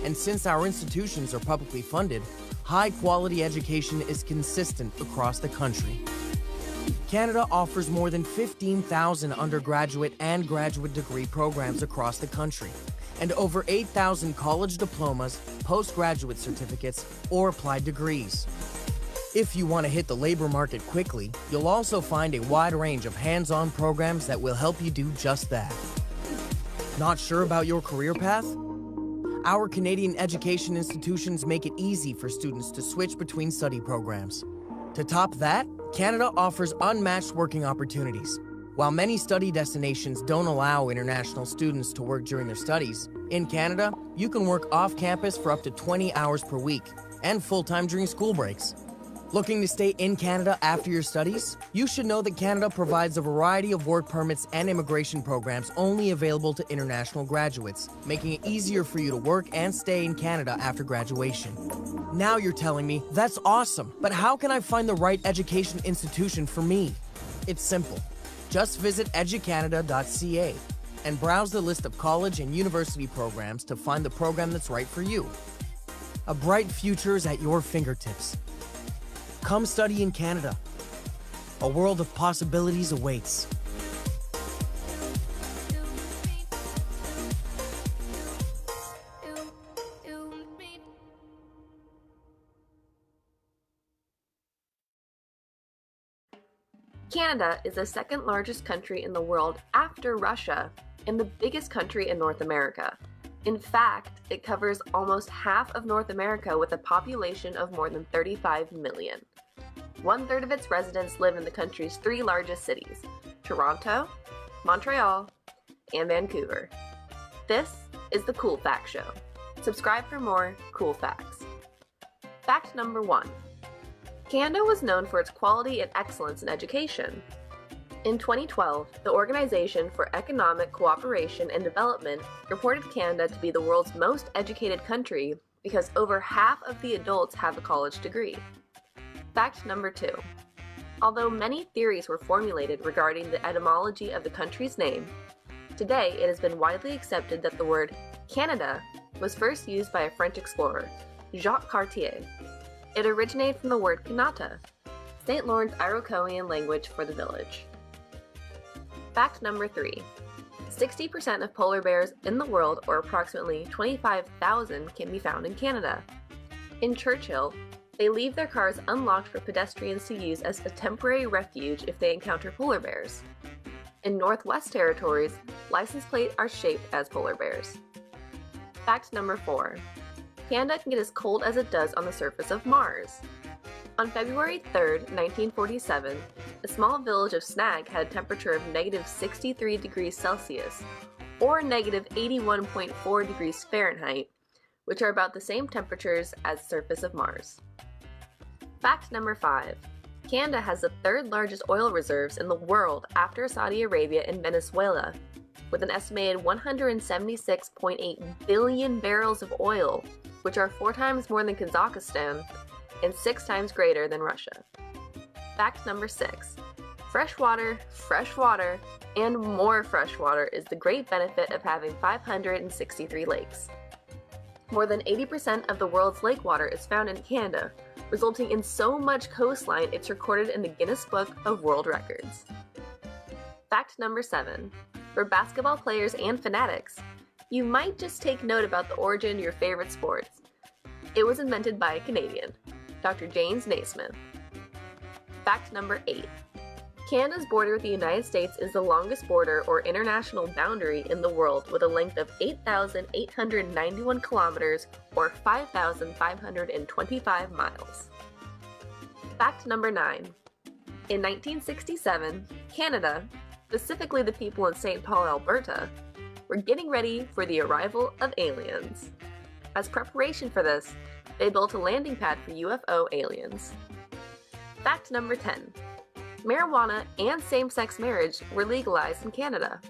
And since our institutions are publicly funded, high-quality education is consistent across the country. Canada offers more than 15,000 undergraduate and graduate degree programs across the country, and over 8,000 college diplomas, postgraduate certificates, or applied degrees. If you want to hit the labor market quickly, you'll also find a wide range of hands-on programs that will help you do just that. Not sure about your career path? Our Canadian education institutions make it easy for students to switch between study programs. To top that, Canada offers unmatched working opportunities. While many study destinations don't allow international students to work during their studies, in Canada, you can work off-campus for up to 20 hours per week and full-time during school breaks. Looking to stay in Canada after your studies? You should know that Canada provides a variety of work permits and immigration programs only available to international graduates, making it easier for you to work and stay in Canada after graduation. Now you're telling me, that's awesome, but how can I find the right education institution for me? It's simple. Just visit educanada.ca and browse the list of college and university programs to find the program that's right for you. A bright future is at your fingertips. Come study in Canada. A world of possibilities awaits. Canada is the second largest country in the world after Russia and the biggest country in North America. In fact, it covers almost half of North America with a population of more than 35 million. 1/3 of its residents live in the country's 3 largest cities, Toronto, Montreal, and Vancouver. This is the Cool Fact Show. Subscribe for more cool facts. Fact number 1. Canada was known for its quality and excellence in education. In 2012, the Organization for Economic Cooperation and Development reported Canada to be the world's most educated country because over half of the adults have a college degree. Fact number 2. Although many theories were formulated regarding the etymology of the country's name, today it has been widely accepted that the word Canada was first used by a French explorer, Jacques Cartier. It originated from the word Kanata, St. Lawrence Iroquoian language for the village. Fact number 3. 60% of polar bears in the world, or approximately 25,000, can be found in Canada. In Churchill, they leave their cars unlocked for pedestrians to use as a temporary refuge if they encounter polar bears. In Northwest Territories, license plates are shaped as polar bears. Fact number 4. Canada can get as cold as it does on the surface of Mars. On February 3, 1947, the small village of Snag had a temperature of -63 degrees Celsius, or -81.4 degrees Fahrenheit, which are about the same temperatures as the surface of Mars. Fact number 5. Canada has the 3rd largest oil reserves in the world after Saudi Arabia and Venezuela, with an estimated 176.8 billion barrels of oil, which are 4 times more than Kazakhstan and 6 times greater than Russia. Fact number 6. Fresh water, and more fresh water is the great benefit of having 563 lakes. More than 80% of the world's lake water is found in Canada, resulting in so much coastline it's recorded in the Guinness Book of World Records. Fact number 7. For basketball players and fanatics, you might just take note about the origin of your favorite sports. It was invented by a Canadian, Dr. James Naismith. Fact number 8. Canada's border with the United States is the longest border or international boundary in the world, with a length of 8,891 kilometers or 5,525 miles. Fact number 9. In 1967, Canada, specifically the people in St. Paul, Alberta, were getting ready for the arrival of aliens. As preparation for this, they built a landing pad for UFO aliens. Fact number 10. Marijuana and same-sex marriage were legalized in Canada.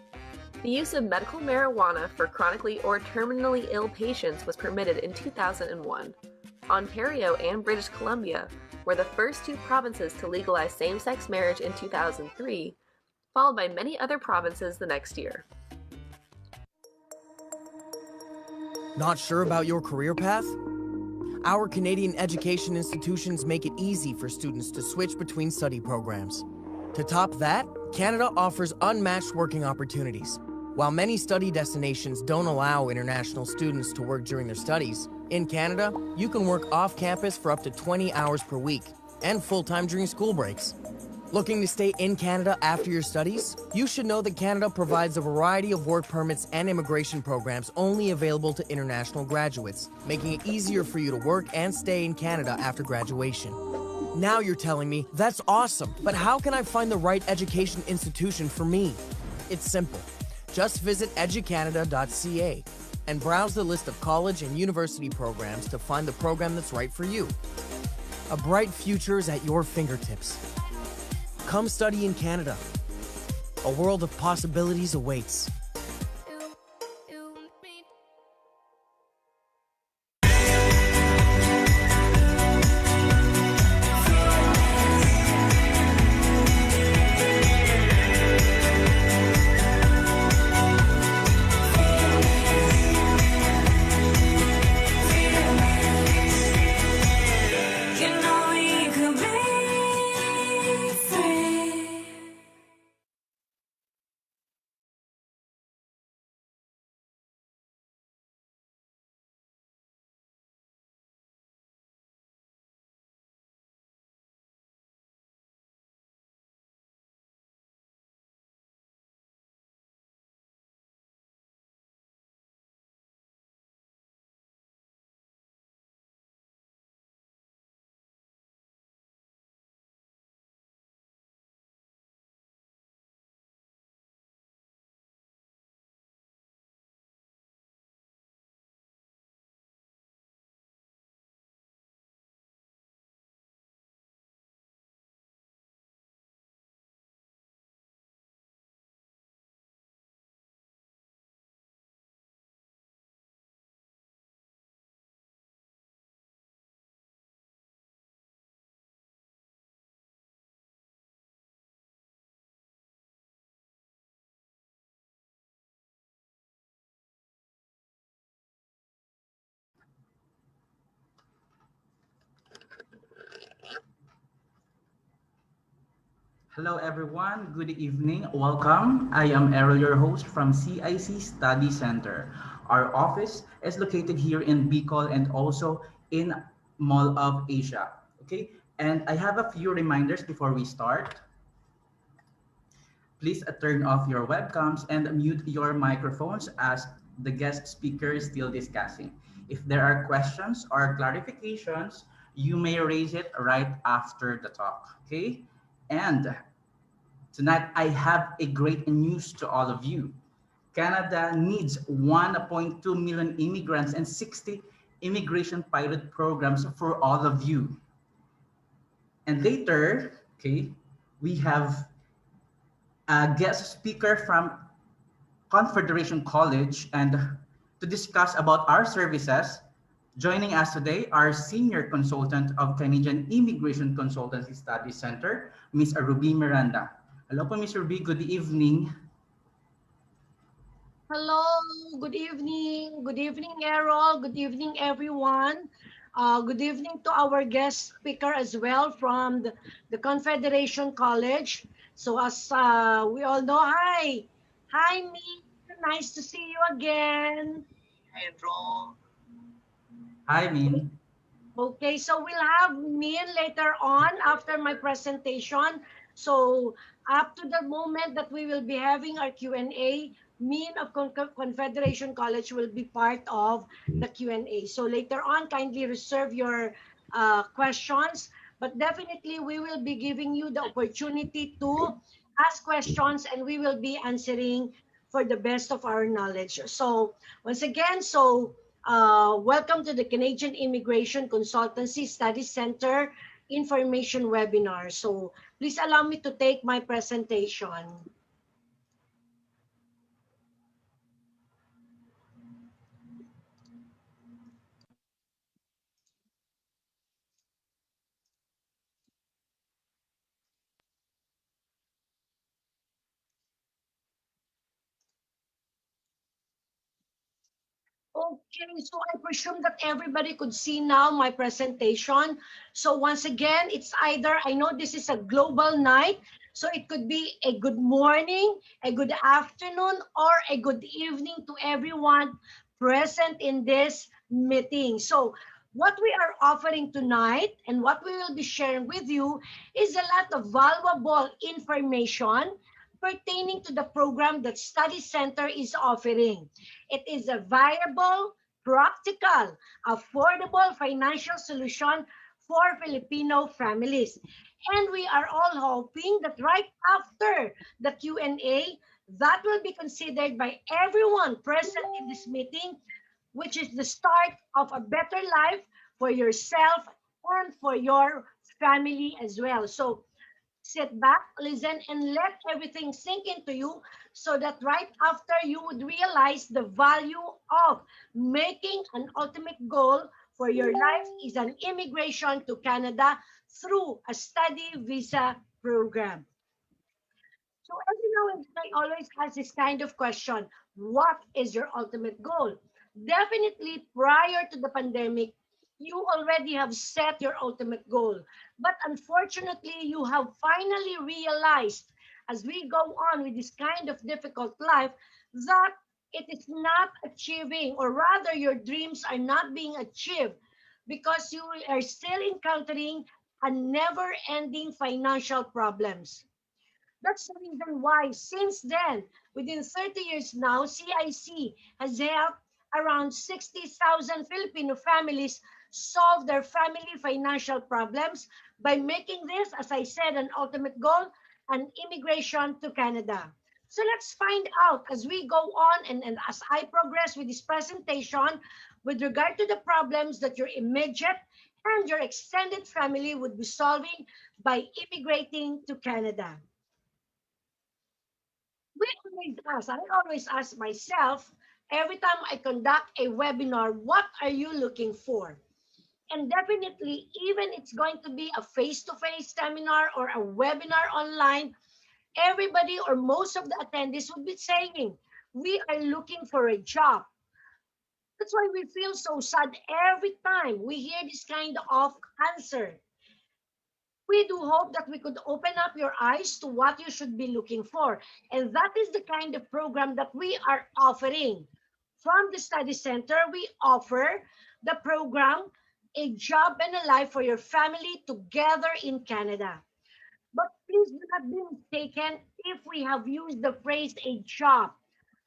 The use of medical marijuana for chronically or terminally ill patients was permitted in 2001. Ontario and British Columbia were the first 2 provinces to legalize same-sex marriage in 2003, followed by many other provinces the next year. Not sure about your career path? Our Canadian education institutions make it easy for students to switch between study programs. To top that, Canada offers unmatched working opportunities. While many study destinations don't allow international students to work during their studies, in Canada, you can work off campus for up to 20 hours per week and full time during school breaks. Looking to stay in Canada after your studies? You should know that Canada provides a variety of work permits and immigration programs only available to international graduates, making it easier for you to work and stay in Canada after graduation. Now you're telling me, that's awesome, but how can I find the right education institution for me? It's simple. Just visit educanada.ca and browse the list of college and university programs to find the program that's right for you. A bright future is at your fingertips. Come study in Canada. A world of possibilities awaits. Hello, everyone. Good evening. Welcome. I am Errol, your host from CIC Study Center. Our office is located here in Bicol and also in Mall of Asia. Okay, and I have a few reminders before we start. Please turn off your webcams and mute your microphones as the guest speaker is still discussing. If there are questions or clarifications, you may raise it right after the talk. Okay, and tonight, I have a great news to all of you. Canada needs 1.2 million immigrants and 60 immigration pilot programs for all of you. And later, okay, we have a guest speaker from Confederation College and to discuss about our services. Joining us today, our senior consultant of Canadian Immigration Consultancy Studies Center, Ms. Ruby Miranda. Hello po, Ms. Ruby. Good evening. Hello, good evening. Good evening, Errol. Good evening, everyone. Good evening to our guest speaker as well from the Confederation College. So as we all know, hi. Hi, me. Nice to see you again. Errol. Hi, Min. Okay, so we'll have Min later on after my presentation. So up to the moment that we will be having our Q&A, Min of Confederation College will be part of the Q&A. So later on, kindly reserve your questions, but definitely we will be giving you the opportunity to ask questions and we will be answering for the best of our knowledge. So once again, welcome to the Canadian Immigration Consultancy Study Center information webinar. So please allow me to take my presentation. Okay, so I presume that everybody could see now my presentation. So once again, it's either, I know this is a global night, so it could be a good morning, a good afternoon, or a good evening to everyone present in this meeting. So what we are offering tonight and what we will be sharing with you is a lot of valuable information pertaining to the program that Study Center is offering. It is a viable, practical, affordable financial solution for Filipino families. And we are all hoping that right after the Q&A, that will be considered by everyone present in this meeting, which is the start of a better life for yourself and for your family as well. So sit back, listen, and let everything sink into you so that right after you would realize the value of making an ultimate goal for your life is an immigration to Canada through a study visa program. So every now and then I always ask this kind of question, what is your ultimate goal? Definitely prior to the pandemic, you already have set your ultimate goal. But unfortunately, you have finally realized as we go on with this kind of difficult life that it is not achieving, or rather your dreams are not being achieved because you are still encountering a never-ending financial problems. That's the reason why, since then, within 30 years now, CIC has helped around 60,000 Filipino families solve their family financial problems by making this, as I said, an ultimate goal, an immigration to Canada. So let's find out as we go on and as I progress with this presentation with regard to the problems that your immediate and your extended family would be solving by immigrating to Canada. I always ask myself every time I conduct a webinar, what are you looking for? And definitely, even it's going to be a face-to-face seminar or a webinar online, everybody or most of the attendees would be saying, we are looking for a job. That's why we feel so sad every time we hear this kind of answer. We do hope that we could open up your eyes to what you should be looking for. And that is the kind of program that we are offering. From the Study Center, we offer the program, A Job and a Life for Your Family Together in Canada. But please do not be mistaken if we have used the phrase a job.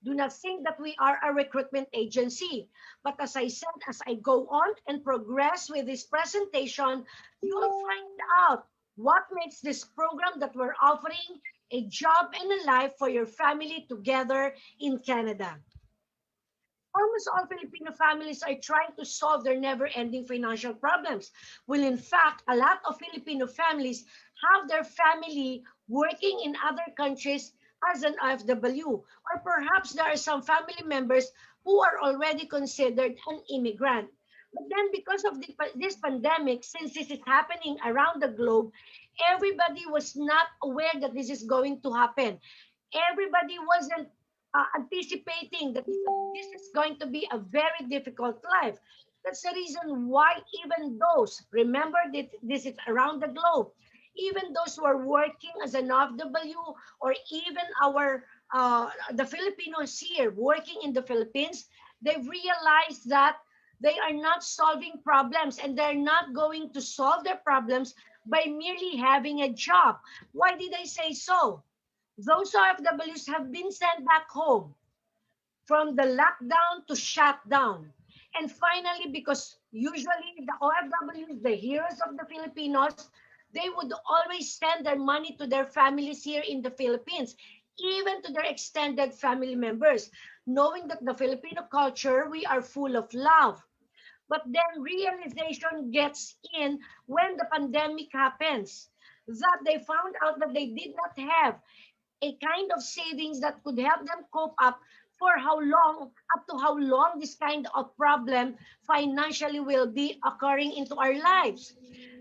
Do not think that we are a recruitment agency. But as I said, as I go on and progress with this presentation, you will find out what makes this program that we're offering a job and a life for your family together in Canada. Almost all Filipino families are trying to solve their never-ending financial problems. Well, in fact, a lot of Filipino families have their family working in other countries as an OFW, or perhaps there are some family members who are already considered an immigrant. But then because of this pandemic, since this is happening around the globe, everybody was not aware that this is going to happen. Everybody wasn't anticipating that this is going to be a very difficult life. That's the reason why even those, remember that this is around the globe, even those who are working as an OFW, or even the Filipinos here working in the Philippines, they've realized that they are not solving problems, and they're not going to solve their problems by merely having a job. Why did I say so? Those OFWs have been sent back home from the lockdown to shutdown. And finally, because usually the OFWs, the heroes of the Filipinos, they would always send their money to their families here in the Philippines, even to their extended family members, knowing that the Filipino culture, we are full of love. But then realization gets in when the pandemic happens, that they found out that they did not have a kind of savings that could help them cope up for how long, up to how long this kind of problem financially will be occurring into our lives.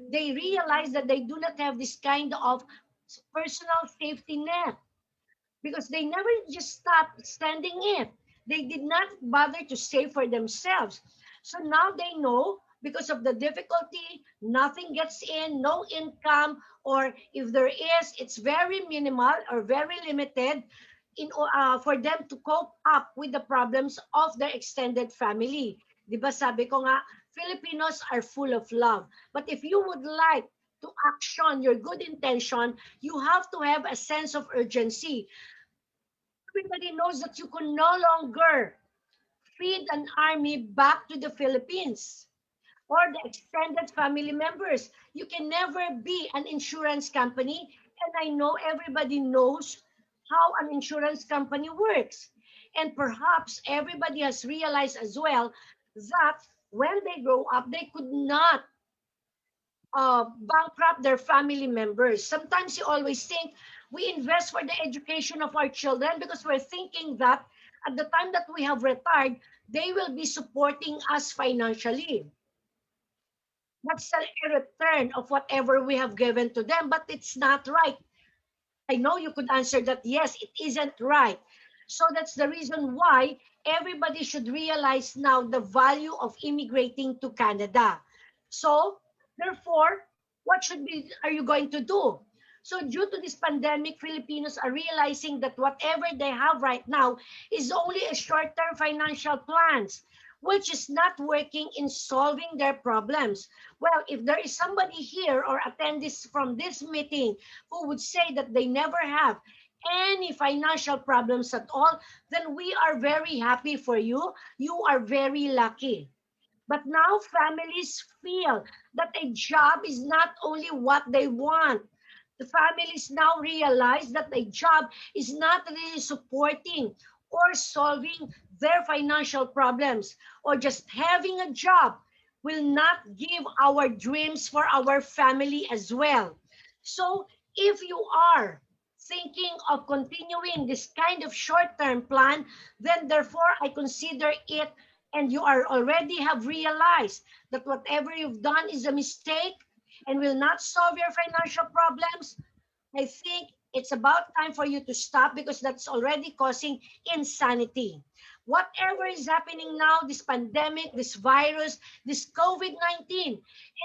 They realize that they do not have this kind of personal safety net because they never just stop spending it. They did not bother to save for themselves. So now they know because of the difficulty, nothing gets in, no income, or if there is, it's very minimal or very limited for them to cope up with the problems of their extended family. Di ba sabi ko nga, Filipinos are full of love. But if you would like to action your good intention, you have to have a sense of urgency. Everybody knows that you can no longer feed an army back to the Philippines or the extended family members. You can never be an insurance company. And I know everybody knows how an insurance company works. And perhaps everybody has realized as well that when they grow up, they could not bankrupt their family members. Sometimes you always think we invest for the education of our children because we're thinking that at the time that we have retired, they will be supporting us financially. That's a return of whatever we have given to them, but it's not right. I know you could answer that yes, it isn't right. So that's the reason why everybody should realize now the value of immigrating to Canada. So, therefore, what should be are you going to do? So, due to this pandemic, Filipinos are realizing that whatever they have right now is only a short-term financial plans, which is not working in solving their problems. Well, if there is somebody here or attend this from this meeting who would say that they never have any financial problems at all, then we are very happy for you. You are very lucky. But now families feel that a job is not only what they want. The families now realize that a job is not really supporting or solving their financial problems, or just having a job will not give our dreams for our family as well. So if you are thinking of continuing this kind of short-term plan, then therefore I consider it, and you are already have realized that whatever you've done is a mistake and will not solve your financial problems, I think it's about time for you to stop because that's already causing insanity. Whatever is happening now, this pandemic, this virus, this COVID-19,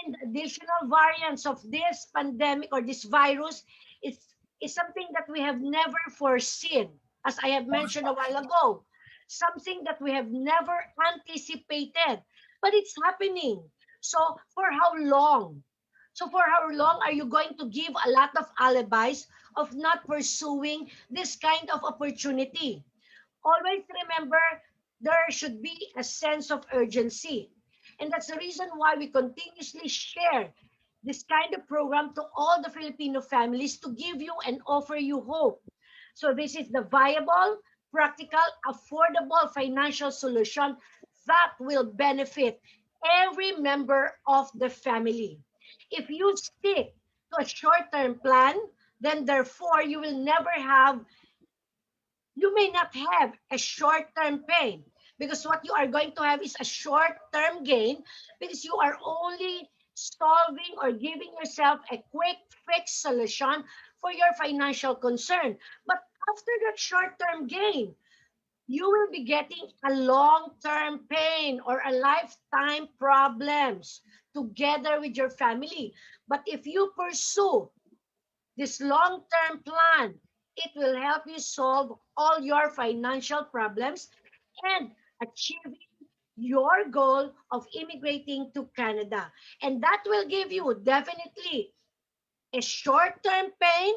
and additional variants of this pandemic or this virus, is something that we have never foreseen. As I have mentioned a while ago, something that we have never anticipated, but it's happening. So, for how long? So for how long are you going to give a lot of alibis of not pursuing this kind of opportunity? Always remember there should be a sense of urgency. And that's the reason why we continuously share this kind of program to all the Filipino families to give you and offer you hope. So this is the viable, practical, affordable financial solution that will benefit every member of the family. If you stick to a short-term plan, then therefore you may not have a short-term pain, because what you are going to have is a short-term gain because you are only solving or giving yourself a quick fix solution for your financial concern. But after that short-term gain, you will be getting a long-term pain or a lifetime problems together with your family. But if you pursue this long-term plan, it will help you solve all your financial problems and achieving your goal of immigrating to Canada. And that will give you definitely a short-term pain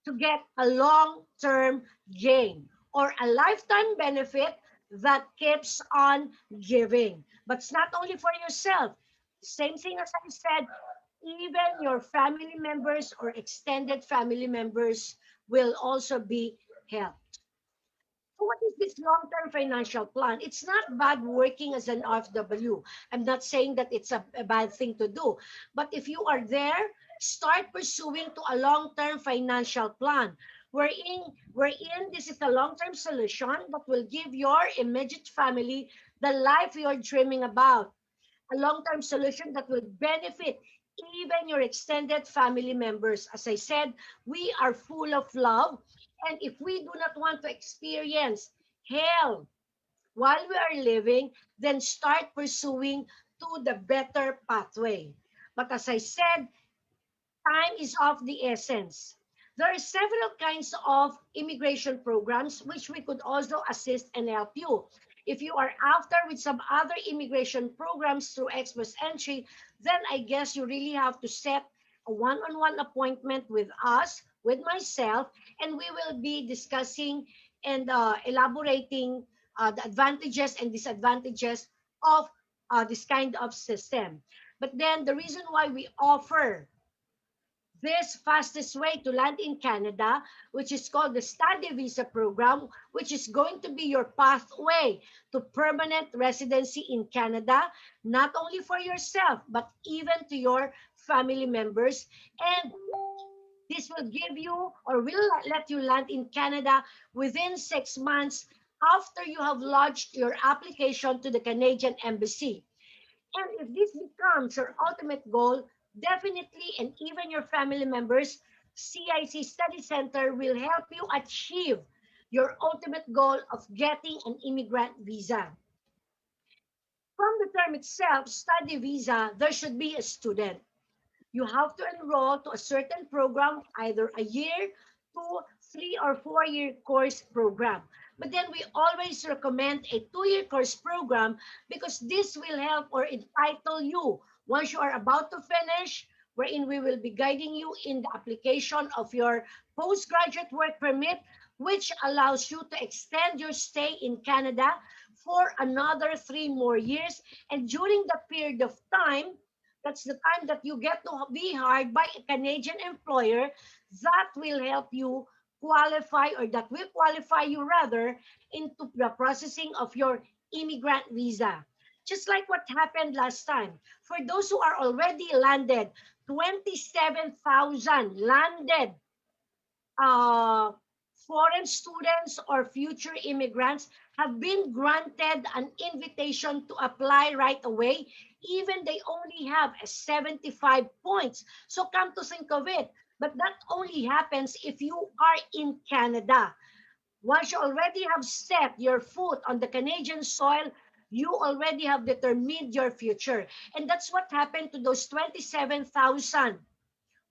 to get a long-term gain or a lifetime benefit that keeps on giving. But it's not only for yourself. Same thing as I said, even your family members or extended family members will also be helped. So what is this long-term financial plan? It's not bad working as an RFW. I'm not saying that it's a bad thing to do. But if you are there, start pursuing to a long-term financial plan. Wherein this is a long-term solution that will give your immediate family the life you're dreaming about. A long-term solution that will benefit even your extended family members. As I said, we are full of love. And if we do not want to experience hell while we are living, then start pursuing to the better pathway. But as I said, time is of the essence. There are several kinds of immigration programs which we could also assist and help you. If you are after with some other immigration programs through Express Entry, then I guess you really have to set a one-on-one appointment with us, with myself, and we will be discussing and elaborating the advantages and disadvantages of this kind of system. But then the reason why we offer this fastest way to land in Canada, which is called the study visa program, which is going to be your pathway to permanent residency in Canada, not only for yourself, but even to your family members. And this will give you or will let you land in Canada within 6 months after you have lodged your application to the Canadian Embassy. And if this becomes your ultimate goal, definitely, and even your family members, CIC Study Center will help you achieve your ultimate goal of getting an immigrant visa. From the term itself, study visa, there should be a student. You have to enroll to a certain program, either a year, 2, 3, or 4 year course program. But then we always recommend a 2 year course program because this will help or entitle you once you are about to finish, wherein we will be guiding you in the application of your postgraduate work permit, which allows you to extend your stay in Canada for another 3 more years. And during the period of time, that's the time that you get to be hired by a Canadian employer that will help you qualify, or that will qualify you rather, into the processing of your immigrant visa. Just like what happened last time. For those who are already landed, 27,000 landed uh, foreign students or future immigrants have been granted an invitation to apply right away, even they only have a 75 points. So come to think of it, but that only happens if you are in Canada. Once you already have set your foot on the Canadian soil, you already have determined your future. And that's what happened to those 27,000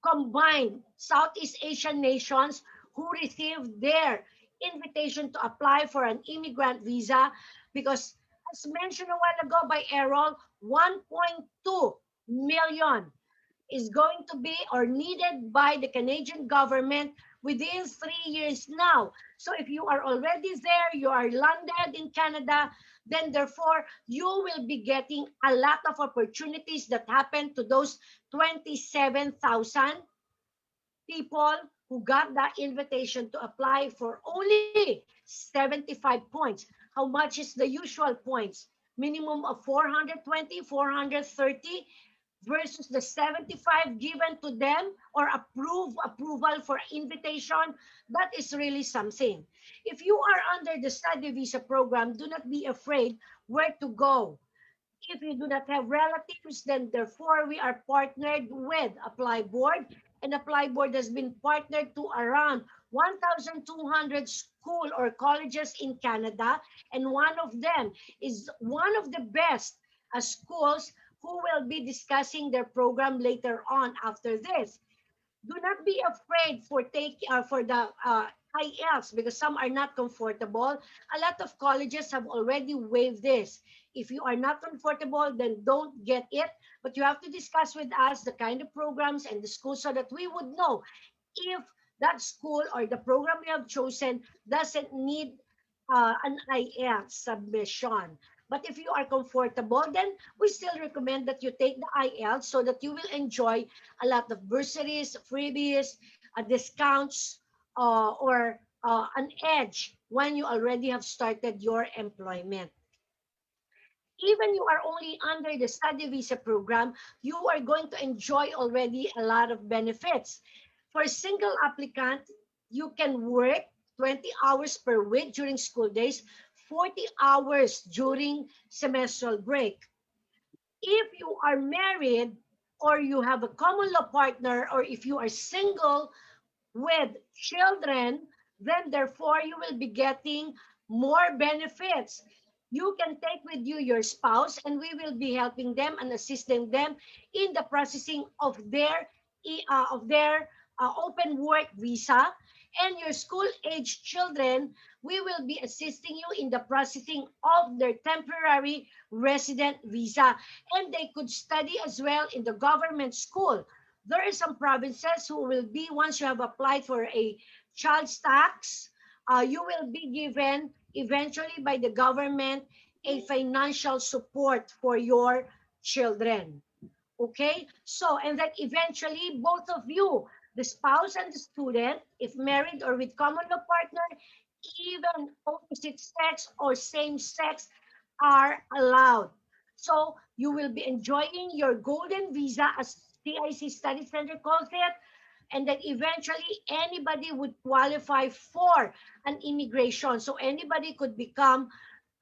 combined Southeast Asian nations who received their invitation to apply for an immigrant visa, because as mentioned a while ago by Errol, 1.2 million is going to be or needed by the Canadian government within 3 years now. So if you are already there, you are landed in Canada, then therefore you will be getting a lot of opportunities that happen to those 27,000 people who got that invitation to apply for only 75 points. How much is the usual points? Minimum of 420, 430 versus the 75 given to them or approval for invitation. That is really something. If you are under the study visa program, do not be afraid where to go. If you do not have relatives, then therefore we are partnered with Apply Board, and Apply Board has been partnered to around 1,200 school or colleges in Canada, and one of them is one of the best schools who will be discussing their program later on after this. Do not be afraid for the IELTS, because some are not comfortable. A lot of colleges have already waived this. If you are not comfortable, then don't get it. But you have to discuss with us the kind of programs and the school so that we would know if that school or the program we have chosen doesn't need an IELTS submission. But if you are comfortable, then we still recommend that you take the IELTS so that you will enjoy a lot of bursaries, freebies, discounts, or an edge when you already have started your employment. Even you are only under the study visa program, you are going to enjoy already a lot of benefits. For a single applicant, you can work 20 hours per week during school days, 40 hours during semestral break. If you are married or you have a common law partner, or if you are single with children, then therefore you will be getting more benefits. You can take with you your spouse, and we will be helping them and assisting them in the processing of their open work visa. And your school age children, we will be assisting you in the processing of their temporary resident visa, and they could study as well in the government school. There are some provinces who will be, once you have applied for a child's tax, you will be given eventually by the government a financial support for your children. Okay? So, and then eventually both of you, the spouse and the student, if married or with common law partner, even opposite sex or same sex are allowed. So you will be enjoying your golden visa, as CIC Study Center calls it, and then eventually anybody would qualify for an immigration. So anybody could become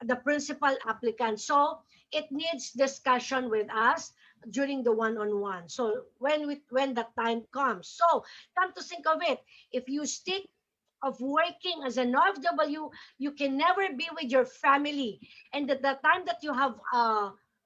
the principal applicant. So it needs discussion with us during the one-on-one. So when the time comes. So come to think of it, if you stick of working as an OFW, you can never be with your family. And at the time that you have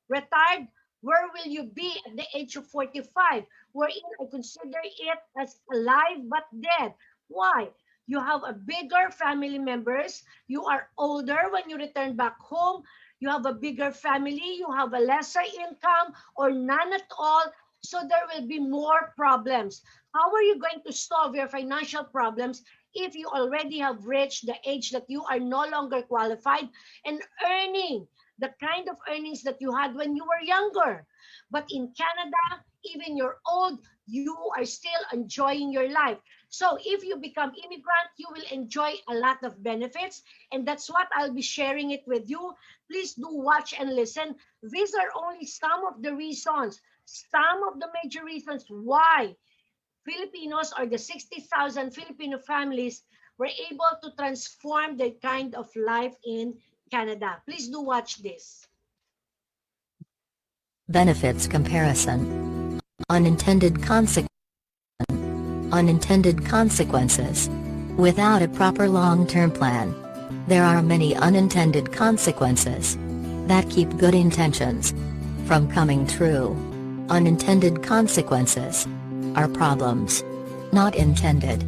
retired, where will you be at the age of 45? Wherein I consider it as alive but dead. Why? You have a bigger family members. You are older when you return back home. You have a bigger family. You have a lesser income or none at all. So there will be more problems. How are you going to solve your financial problems if you already have reached the age that you are no longer qualified and earning the kind of earnings that you had when you were younger? But in Canada, even you're old, you are still enjoying your life. So if you become immigrant, you will enjoy a lot of benefits. And that's what I'll be sharing it with you. Please do watch and listen. These are only some of the reasons, some of the major reasons why Filipinos, or the 60,000 Filipino families, were able to transform their kind of life in Canada. Please do watch this. Benefits comparison. Unintended consequences. Without a proper long-term plan, there are many unintended consequences that keep good intentions from coming true. Unintended consequences are problems not intended,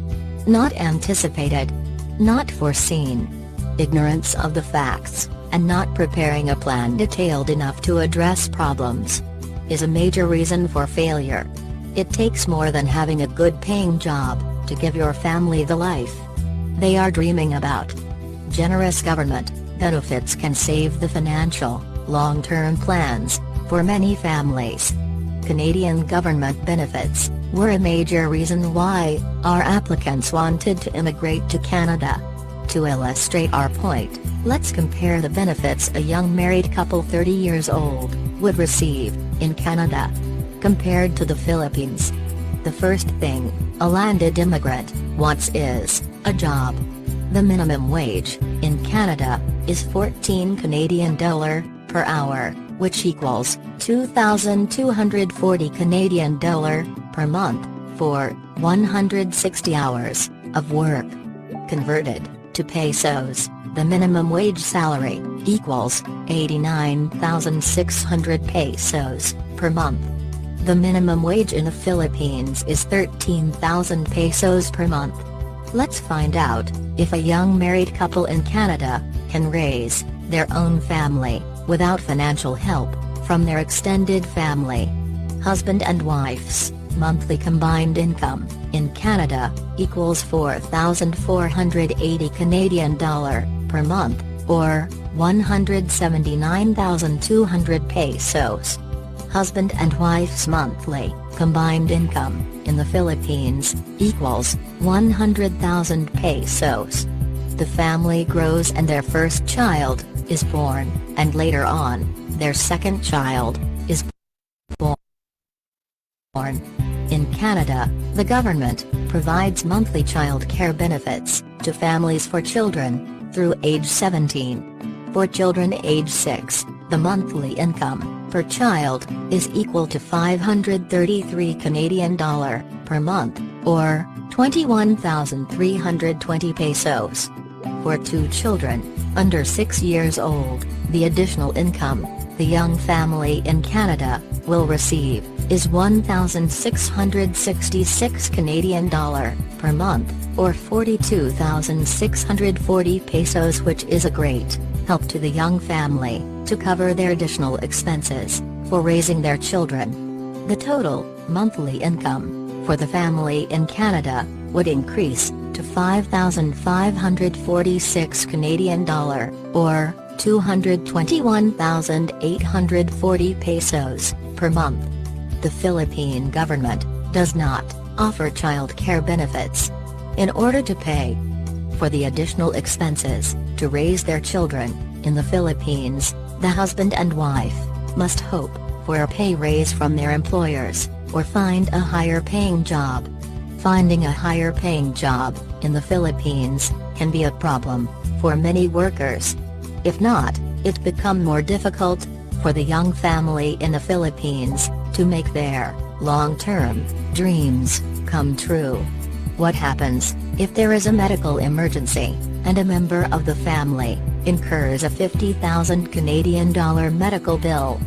not anticipated, not foreseen, ignorance of the facts, and not preparing a plan detailed enough to address problems is a major reason for failure. It takes more than having a good paying job to give your family the life they are dreaming about. Generous government benefits can save the financial, long-term plans for many families. Canadian government benefits were a major reason why our applicants wanted to immigrate to Canada. To illustrate our point, let's compare the benefits a young married couple 30 years old would receive in Canada compared to the Philippines. The first thing a landed immigrant wants is a job. The minimum wage in Canada is 14 Canadian dollar per hour, which equals 2,240 Canadian dollar per month for 160 hours of work. Converted to pesos, the minimum wage salary equals 89,600 pesos per month. The minimum wage in the Philippines is 13,000 pesos per month. Let's find out if a young married couple in Canada can raise their own family without financial help from their extended family. Husband and wife's monthly combined income in Canada equals 4,480 Canadian dollar per month, or 179,200 pesos. Husband and wife's monthly combined income in the Philippines equals 100,000 pesos. The family grows and their first child is born, and later on, their second child is born. In Canada, the government provides monthly child care benefits to families for children through age 17. For children age 6, the monthly income per child is equal to 533 Canadian dollar per month, or 21,320 pesos. For 2 children, Under 6 years old, the additional income the young family in Canada will receive is $1,666 Canadian dollar per month, or 42,640 pesos, which is a great help to the young family to cover their additional expenses for raising their children. The total monthly income for the family in Canada would increase to 5,546 Canadian dollar, or 221,840 pesos per month. The Philippine government does not offer child care benefits. In order to pay for the additional expenses to raise their children in the Philippines, the husband and wife must hope for a pay raise from their employers, or find a higher paying job. Finding a higher paying job in the Philippines can be a problem for many workers. If not, it becomes more difficult for the young family in the Philippines to make their long-term dreams come true. What happens if there is a medical emergency and a member of the family incurs a 50,000 Canadian dollar medical bill?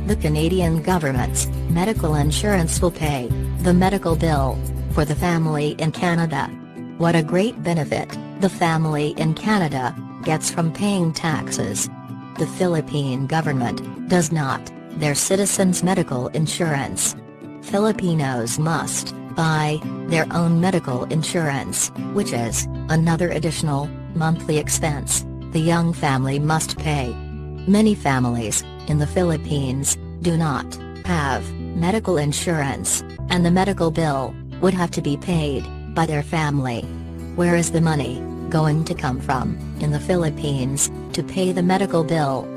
The Canadian government's medical insurance will pay the medical bill for the family in Canada. What a great benefit the family in Canada gets from paying taxes. The Philippine government does not their citizens' medical insurance. Filipinos must buy their own medical insurance, which is another additional monthly expense the young family must pay. Many families in the Philippines do not have medical insurance, and the medical bill would have to be paid by their family. Where is the money going to come from in the Philippines to pay the medical bill?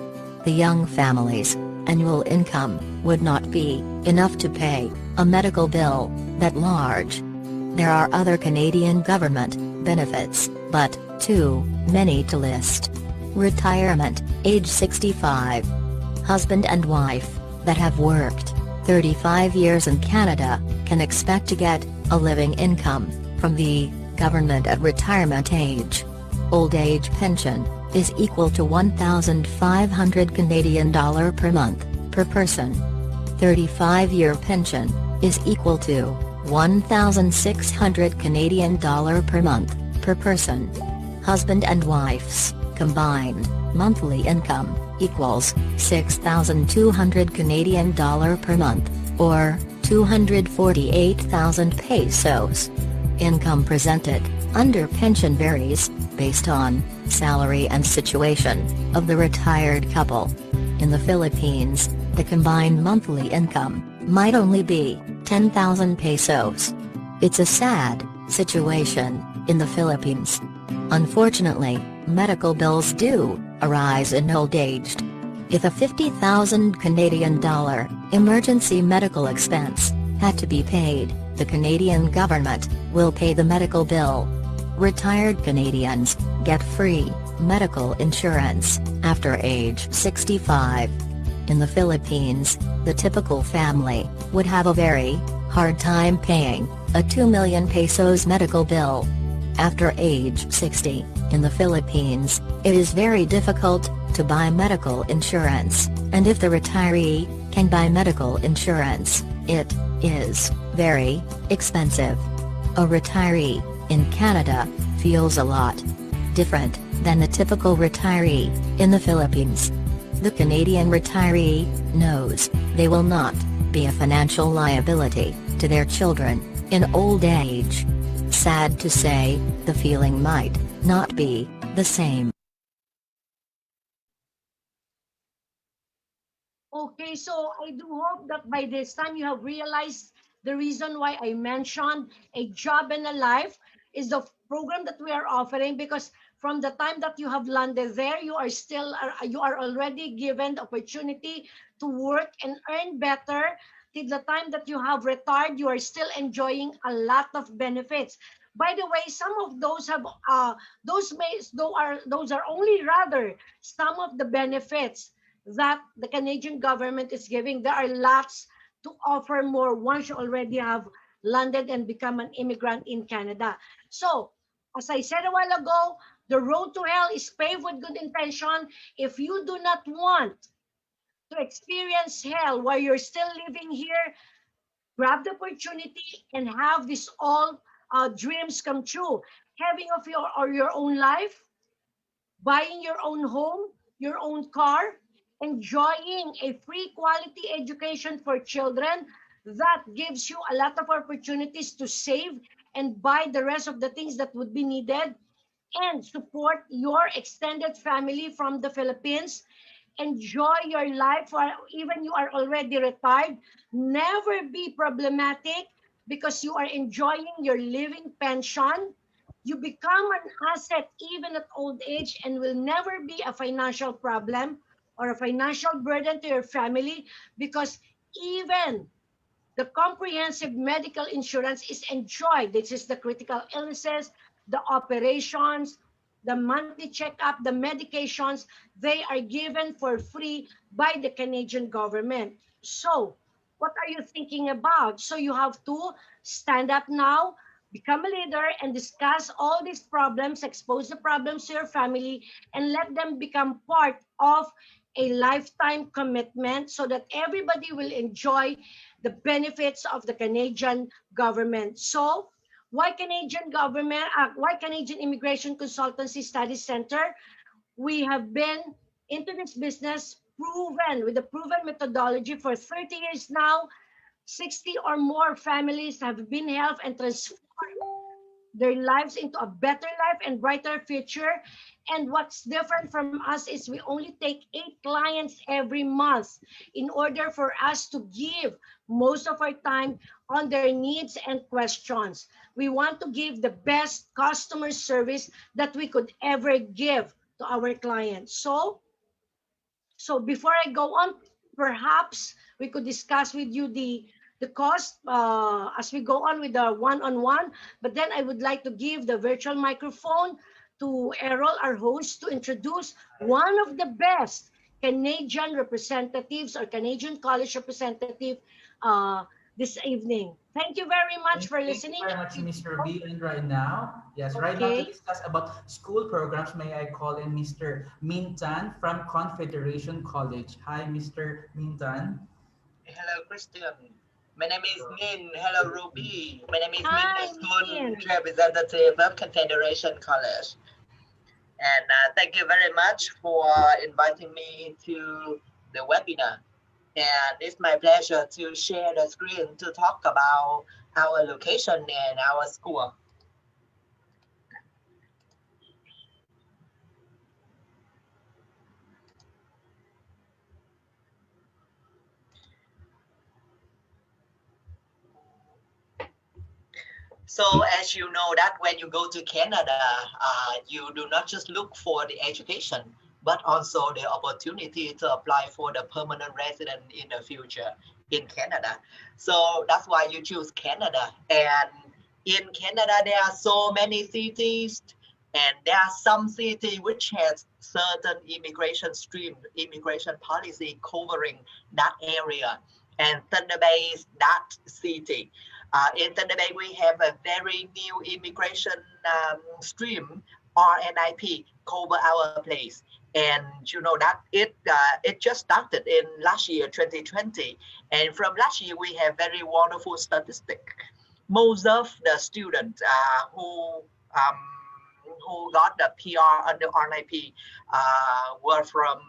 The young family's annual income would not be enough to pay a medical bill that large. There are other Canadian government benefits, but too many to list. Retirement, age 65. Husband and wife that have worked 35 years in Canada can expect to get a living income from the government at retirement age. Old age pension is equal to 1,500 Canadian dollar per month per person. 35-year pension is equal to 1,600 Canadian dollar per month per person. Husband and wife's combined monthly income equals 6,200 Canadian dollar per month, or 248,000 pesos. Income presented under pension varies based on salary and situation of the retired couple. In the Philippines, the combined monthly income might only be 10,000 pesos. It's a sad situation in the Philippines. Unfortunately, medical bills do arise in old age. If a 50,000 Canadian dollar emergency medical expense had to be paid, the Canadian government will pay the medical bill. Retired Canadians get free medical insurance after age 65. In the Philippines, the typical family would have a very hard time paying a 2 million pesos medical bill. After age 60, in the Philippines, it is very difficult to buy medical insurance, and if the retiree can buy medical insurance, it is very expensive. A retiree in Canada feels a lot different than the typical retiree in the Philippines. The Canadian retiree knows they will not be a financial liability to their children in old age. Sad to say, the feeling might not be the same. Okay, so I do hope that by this time you have realized the reason why I mentioned a job and a life is the program that we are offering, because from the time that you have landed there, you are already given the opportunity to work and earn better. Till the time that you have retired, you are still enjoying a lot of benefits. By the way, some of those have those are only rather some of the benefits that the Canadian government is giving. There are lots to offer more once you already have landed and become an immigrant in Canada. So, as I said a while ago, The road to hell is paved with good intention. If you do not want to experience hell while you're still living here, grab the opportunity and have this all dreams come true. Having of your own life, buying your own home, your own car, enjoying a free quality education for children that gives you a lot of opportunities to save and buy the rest of the things that would be needed and support your extended family from the Philippines. Enjoy your life or even you are already retired. Never be problematic because you are enjoying your living pension. You become an asset even at old age and will never be a financial problem or a financial burden to your family because even the comprehensive medical insurance is enjoyed. This is the critical illnesses, the operations, the monthly checkup, the medications, they are given for free by the Canadian government. So, what are you thinking about? So, you have to stand up now, become a leader, and discuss all these problems, expose the problems to your family, and let them become part of a lifetime commitment so that everybody will enjoy the benefits of the Canadian government. So, why Canadian government? Why Canadian Immigration Consultancy Studies Center? We have been into this business proven with a proven methodology for 30 years now. 60 or more families have been helped and transformed their lives into a better life and brighter future. And what's different from us is we only take 8 clients every month in order for us to give most of our time on their needs and questions. We want to give the best customer service that we could ever give to our clients. So before I go on, perhaps we could discuss with you the cost as we go on with the one-on-one. But then I would like to give the virtual microphone to Errol, our host, to introduce one of the best Canadian representatives or Canadian College representative this evening. Thank you very much for Thank you listening. very much, Mr. B. And right now, yes, right now to Okay. discuss about school programs, may I call in Mr. Mintan from Confederation College. Hi, Mr. Mintan. Hello, Christian. My name is Min. Hello, Ruby. My name is Min, the Hi, student Min. representative of Confederation College. And thank you very much for inviting me to the webinar. And it's my pleasure to share the screen to talk about our location and our school. So as you know that when you go to Canada, you do not just look for the education, but also the opportunity to apply for the permanent resident in the future in Canada. So that's why you choose Canada. And in Canada, there are so many cities, and there are some city which has certain immigration stream, immigration policy covering that area. And Thunder Bay is that city. In Thunder Bay, we have a very new immigration stream, RNIP, cover our place. And you know that it just started in last year, 2020. And from last year, we have very wonderful statistic. Most of the students who got the PR under RNIP were from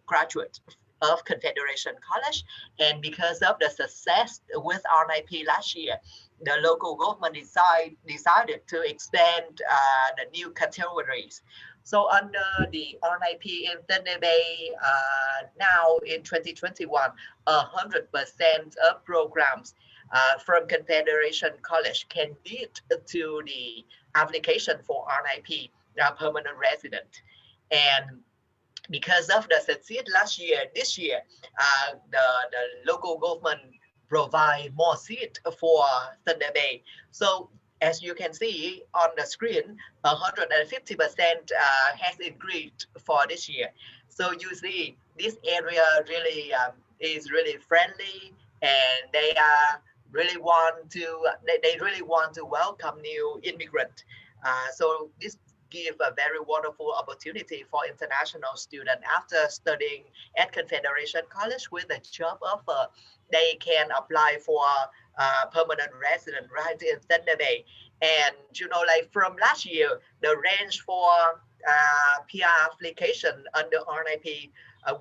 graduates of Confederation College. And because of the success with RNIP last year, the local government decided to expand the new categories. So under the RNIP in Thunder Bay, now in 2021, 100% of programs from Confederation College can lead to the application for RNIP, permanent resident. And because of the success last year, this year, the local government provide more seats for Thunder Bay. So as you can see on the screen, 150% has increased for this year. So you see, this area really is really friendly, and they really want to welcome new immigrant. So this give a very wonderful opportunity for international students after studying at Confederation College with a job offer. They can apply for permanent resident right in Thunder Bay. And like from last year, the range for PR application under RNIP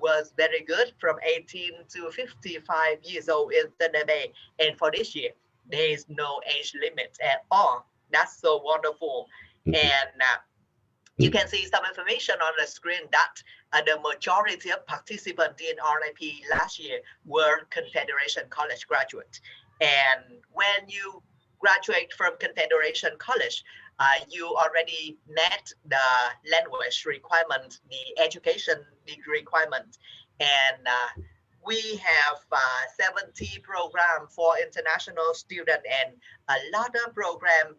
was very good, from 18 to 55 years old in Thunder Bay. And for this year, there is no age limit at all. That's so wonderful. And you can see some information on the screen that the majority of participants in RNIP last year were Confederation College graduates. And when you graduate from Confederation College, you already met the language requirement, the education degree requirement. And we have 70 programs for international students, and a lot of program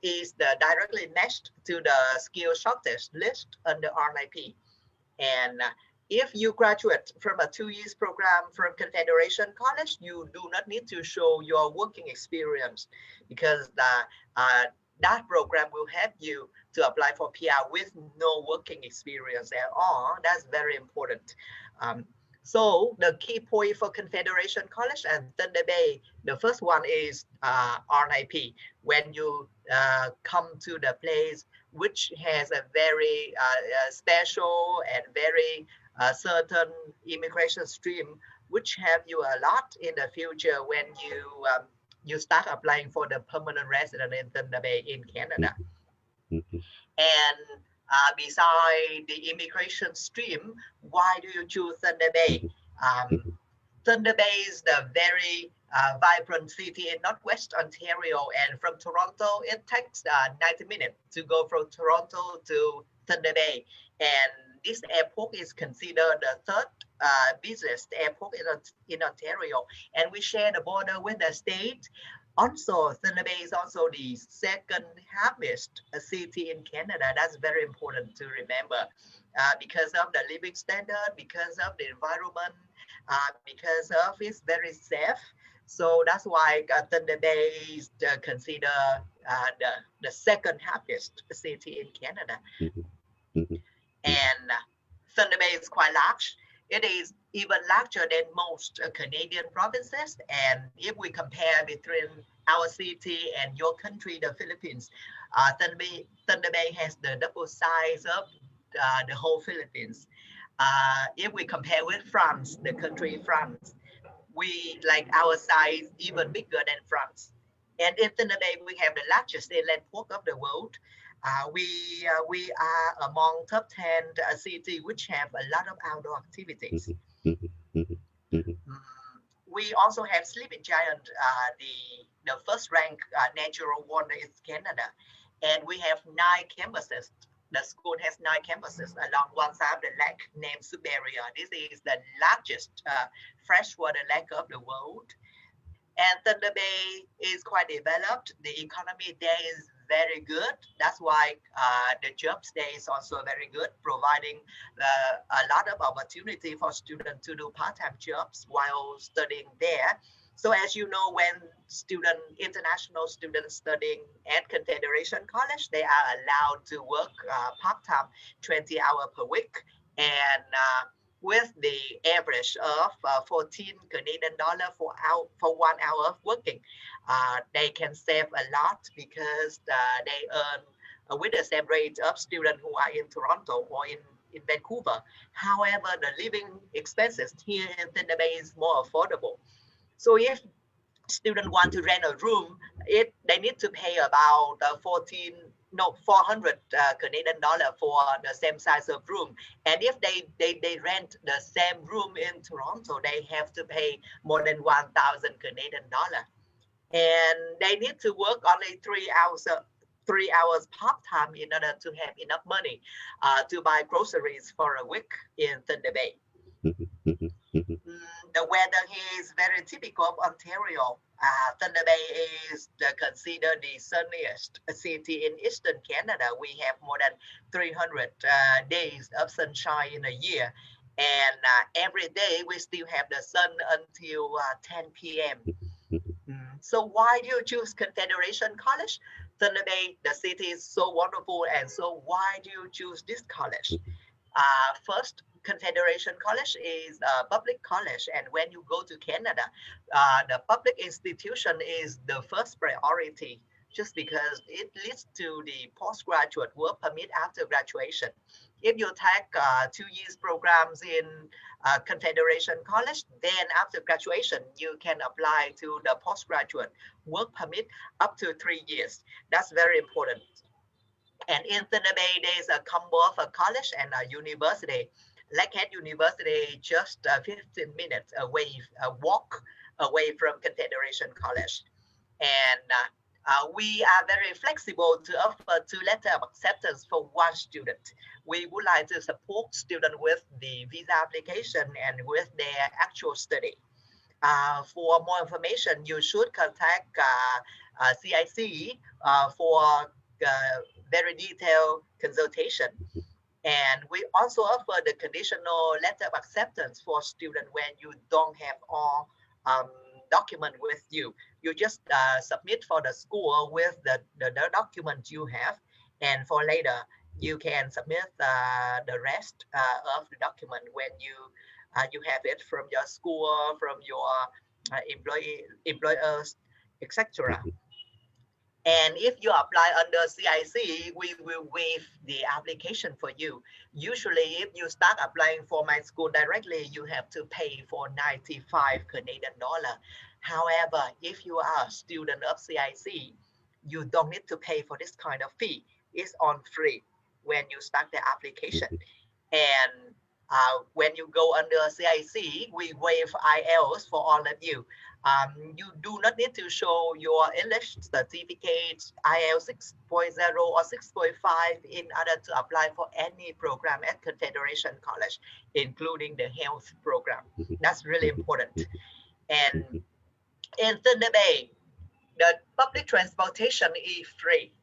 is directly matched to the skill shortage list under RNIP. And if you graduate from a 2 years program from Confederation College, you do not need to show your working experience, because that program will help you to apply for PR with no working experience at all. That's very important. So the key point for Confederation College and Thunder Bay, the first one is RNIP. When you come to the place which has a very special and very certain immigration stream, which help you a lot in the future when you start applying for the permanent resident in Thunder Bay in Canada. And beside the immigration stream, why do you choose Thunder Bay? Thunder Bay is the very vibrant city in Northwest Ontario, and from Toronto, it takes 90 minutes to go from Toronto to Thunder Bay. And this airport is considered the third busiest airport in Ontario, and we share the border with the state. Also, Thunder Bay is also the second happiest city in Canada. That's very important to remember, because of the living standard, because of the environment, because of it's very safe. So that's why Thunder Bay is considered the second happiest city in Canada. And Thunder Bay is quite large. It is even larger than most Canadian provinces. And if we compare between our city and your country, the Philippines, Thunder Bay has the double size of the whole Philippines. If we compare with France, the country France, we like our size even bigger than France. And in Thunder Bay, we have the largest inland port of the world. We are among top 10 cities which have a lot of outdoor activities. We also have Sleeping Giant, the first ranked natural wonder in Canada. And we have 9 campuses. The school has 9 campuses along one side of the lake named Suberia. This is the largest freshwater lake of the world. And Thunder Bay is quite developed. The economy there is very good. That's why the jobs there is also very good, providing a lot of opportunity for students to do part-time jobs while studying there. So as you know, when international students studying at Confederation College, they are allowed to work part-time 20 hours per week. And with the average of 14 Canadian dollar for 1 hour of working, they can save a lot, because they earn with the same rate of students who are in Toronto or in Vancouver. However, the living expenses here in Thunder Bay is more affordable. So if students want to rent a room, they need to pay about 400 Canadian dollar for the same size of room. And if they rent the same room in Toronto, they have to pay more than 1,000 Canadian dollar. And they need to work only 3 hours part-time in order to have enough money to buy groceries for a week in Thunder Bay. The weather here is very typical of Ontario. Thunder Bay is considered the sunniest city in Eastern Canada. We have more than 300 days of sunshine in a year. And every day we still have the sun until 10 p.m. So why do you choose Confederation College? Thunder Bay, the city is so wonderful, and so why do you choose this college? First, Confederation College is a public college, and when you go to Canada, the public institution is the first priority, just because it leads to the postgraduate work permit after graduation. If you take 2 years programs in Confederation College, then after graduation, you can apply to the postgraduate work permit up to 3 years. That's very important. And in Thunder Bay, there's a combo of a college and a university. Lakehead University, just 15 minutes away, walk away from Confederation College. And we are very flexible to offer two letters of acceptance for one student. We would like to support students with the visa application and with their actual study. For more information, you should contact CIC for very detailed consultation. And we also offer the conditional letter of acceptance for students when you don't have all document with you. You just submit for the school with the document you have, and for later you can submit the rest of the document when you have it from your school, from your employers, etc. And if you apply under CIC, we will waive the application for you. Usually, if you start applying for my school directly, you have to pay for 95 Canadian dollar. However, if you are a student of CIC, you don't need to pay for this kind of fee. It's on free when you start the application. And when you go under CIC, we waive IELTS for all of you. You do not need to show your English certificate, IELTS 6.0 or 6.5 in order to apply for any program at Confederation College, including the health program. That's really important. And in Thunder Bay, the public transportation is free.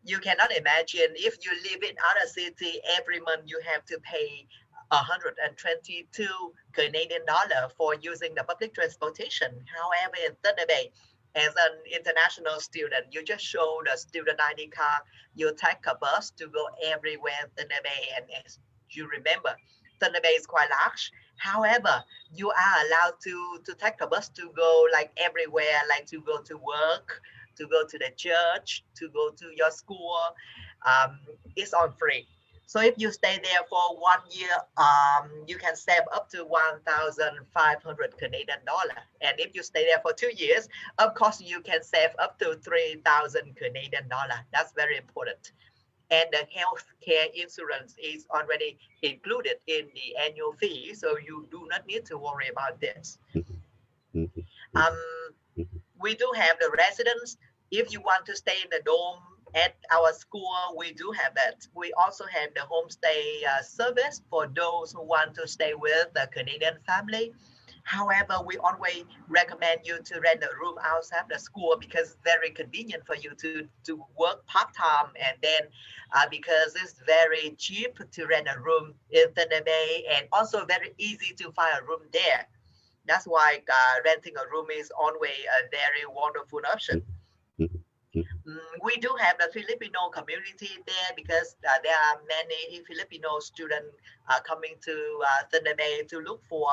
You cannot imagine if you live in other city, every month you have to pay 122 Canadian dollar for using the public transportation. However, in Thunder Bay, as an international student, you just show the student ID card, you take a bus to go everywhere in Thunder Bay. And as you remember, Thunder Bay is quite large. However, you are allowed to take a bus to go like everywhere, like to go to work, to go to the church, to go to your school. It's all free. So if you stay there for 1 year, you can save up to 1,500 Canadian dollar. And if you stay there for 2 years, of course, you can save up to 3,000 Canadian dollar. That's very important. And the healthcare insurance is already included in the annual fee, so you do not need to worry about this. We do have the residence. If you want to stay in the dorm at our school, we do have that. We also have the homestay service for those who want to stay with a Canadian family. However, we always recommend you to rent a room outside the school because it's very convenient for you to work part-time, and then because it's very cheap to rent a room in Thunder Bay, and also very easy to find a room there. That's why renting a room is always a very wonderful option. We do have the Filipino community there because there are many Filipino students coming to Thunder Bay to look for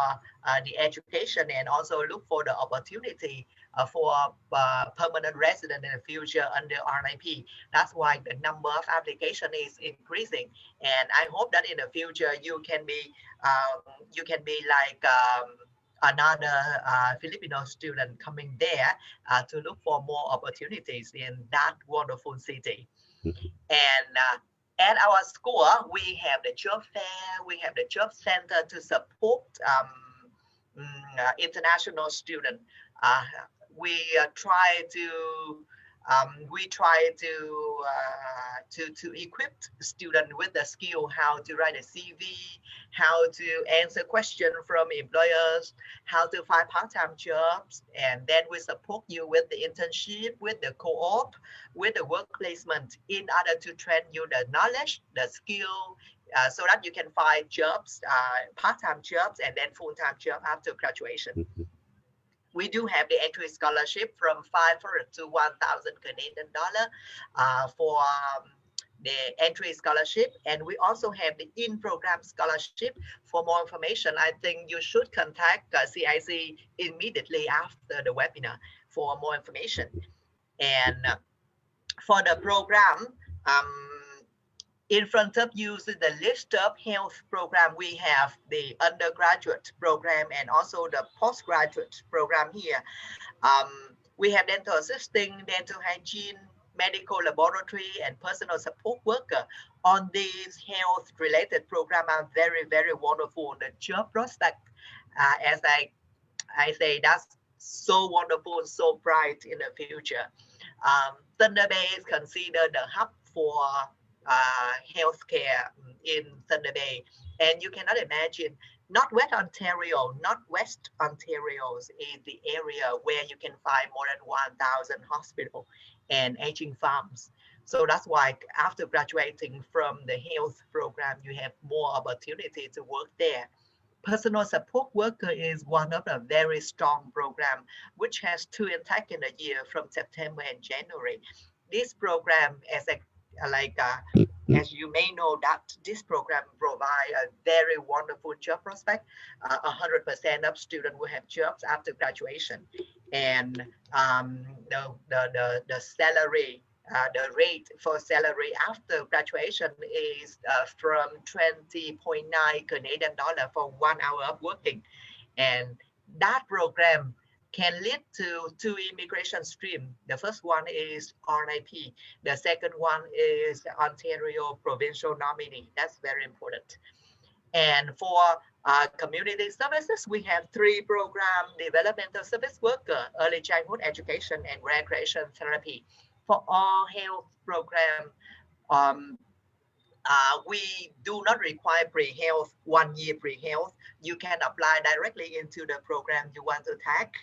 the education and also look for the opportunity for permanent resident in the future under RIP. That's why the number of application is increasing, and I hope that in the future you can be like another Filipino student coming there to look for more opportunities in that wonderful city. And at our school, we have the job fair, we have the job center to support international students. We try to equip students with the skill how to write a CV, how to answer questions from employers, how to find part-time jobs, and then we support you with the internship, with the co-op, with the work placement in order to train you the knowledge, the skill, so that you can find jobs, part-time jobs, and then full-time job after graduation. We do have the entry scholarship from 500 to 1,000 Canadian dollar for the entry scholarship, and we also have the in-program scholarship. For more information, I think you should contact CIC immediately after the webinar for more information. And for the program, in front of you is the list of health program. We have the undergraduate program and also the postgraduate program here. We have dental assisting, dental hygiene, medical laboratory, and personal support worker. On these health-related programs are very, very wonderful. The job prospect, as I say, that's so wonderful, so bright in the future. Thunder Bay is considered the hub for healthcare in Thunder Bay. And you cannot imagine, Northwest Ontario is the area where you can find more than 1,000 hospitals and aging farms. So that's why after graduating from the health program, you have more opportunity to work there. Personal support worker is one of the very strong program, which has two intakes in a year from September and January. This program, as you may know, that this program provide a very wonderful job prospect. 100% of students will have jobs after graduation, and the salary. The rate for salary after graduation is from 20.9 Canadian dollar for 1 hour of working. And that program can lead to two immigration streams. The first one is RIP. The second one is Ontario Provincial Nominee. That's very important. And for community services, we have three programs: developmental service worker, early childhood education, and recreation therapy. For all health program, we do not require pre-health, 1 year pre-health. You can apply directly into the program you want to take,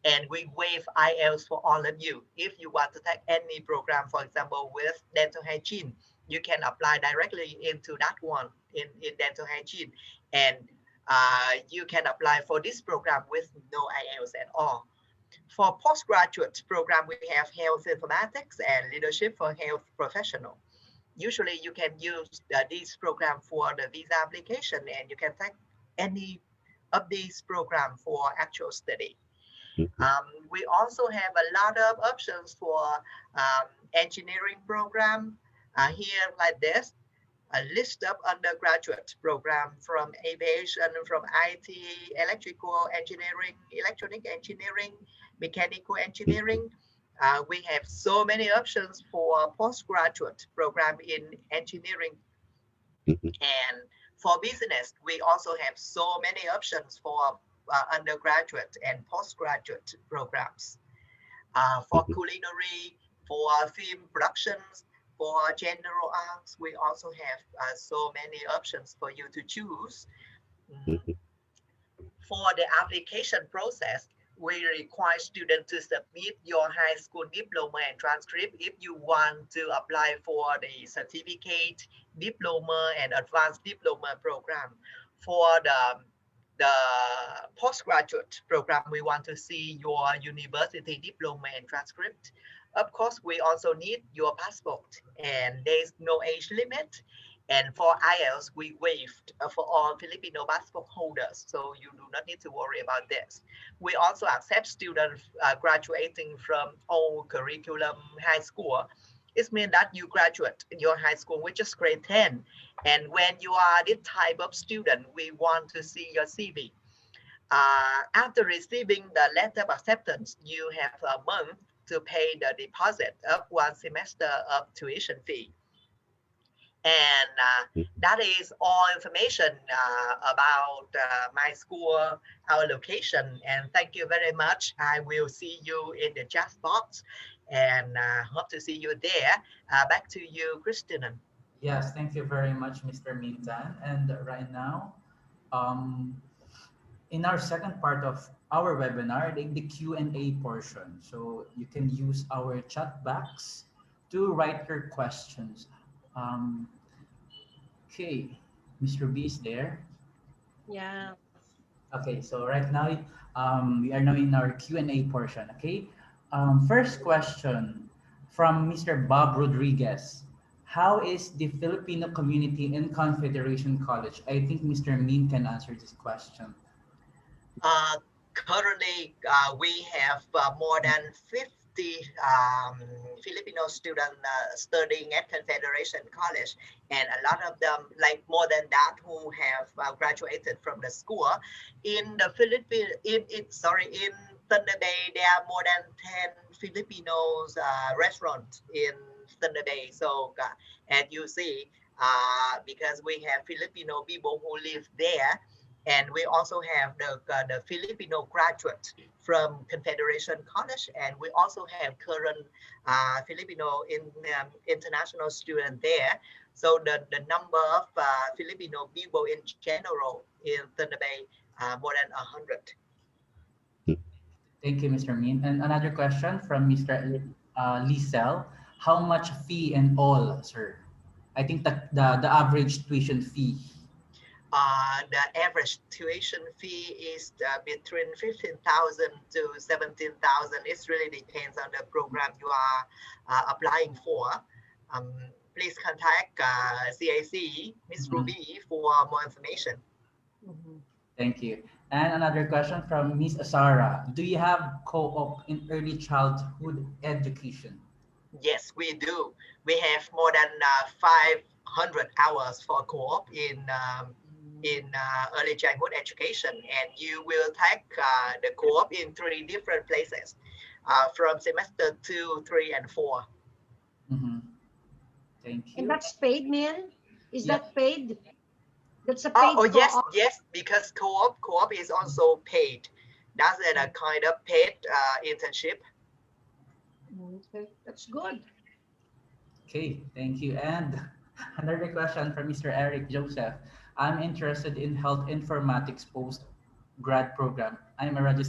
and we waive IELTS for all of you. If you want to take any program, for example, with dental hygiene, you can apply directly into that one in dental hygiene, and you can apply for this program with no IELTS at all. For postgraduate program, we have health informatics and leadership for health professional. Usually you can use this program for the visa application, and you can take any of these programs for actual study. We also have a lot of options for engineering program. Here like this, a list of undergraduate program from aviation, from IT, electrical engineering, electronic engineering, mechanical engineering. We have so many options for postgraduate program in engineering. And for business, we also have so many options for undergraduate and postgraduate programs. For culinary, for film productions, for general arts, we also have so many options for you to choose. For the application process, we require students to submit your high school diploma and transcript if you want to apply for the certificate, diploma, and advanced diploma program. For the postgraduate program, we want to see your university diploma and transcript. Of course, we also need your passport, and there's no age limit. And for IELTS, we waived for all Filipino passport holders, so you do not need to worry about this. We also accept students graduating from old curriculum high school. It means that you graduate in your high school, which is grade 10. And when you are this type of student, we want to see your CV. After receiving the letter of acceptance, you have a month to pay the deposit of 1 semester of tuition fee. And that is all information about my school, our location. And thank you very much. I will see you in the chat box, and hope to see you there. Back to you, Christina. Yes, thank you very much, Mr. Mintan. And right now, in our second part of our webinar, the Q&A portion. So you can use our chat box to write your questions. Okay, Mr. B is there. Yeah. Okay, so right now, we are now in our Q&A portion, okay? First question from Mr. Bob Rodriguez. How is the Filipino community in Confederation College? I think Mr. Min can answer this question. Uh, Currently, we have more than 50 Filipino students studying at Confederation College, and a lot of them, like more than that, who have graduated from the school. In the Philippines, in Thunder Bay, there are more than 10 Filipinos restaurants in Thunder Bay. So, as you see, because we have Filipino people who live there, and we also have the Filipino graduate from Confederation College, and we also have current Filipino international student there. So the number of Filipino people in general in Thunder Bay more than 100. Thank you, Mr. Min. And another question from Mr. Lisel. How much fee and all, sir? I think the average tuition fee. The average tuition fee is between 15,000 to 17,000. It really depends on the program you are applying for. Um, Please contact CIC, Miss Mhm. Ruby, for more information. Mhm. Thank you. And another question from Miss Asara. Do you have co-op in early childhood education? Yes, we do. We have more than 500 hours for co-op in early childhood education, and you will take the co-op in three different places, from semester 2, 3, and 4. Mm-hmm. Thank And you. that's paid, Min? Is Yeah. that paid? That's a Oh, paid yes, co-op. yes, because co-op is also paid. That's a kind of paid internship. Okay, that's good. Okay. Thank you. And another question from Mr. Eric Joseph. I'm interested in health informatics post grad program. I'm a registered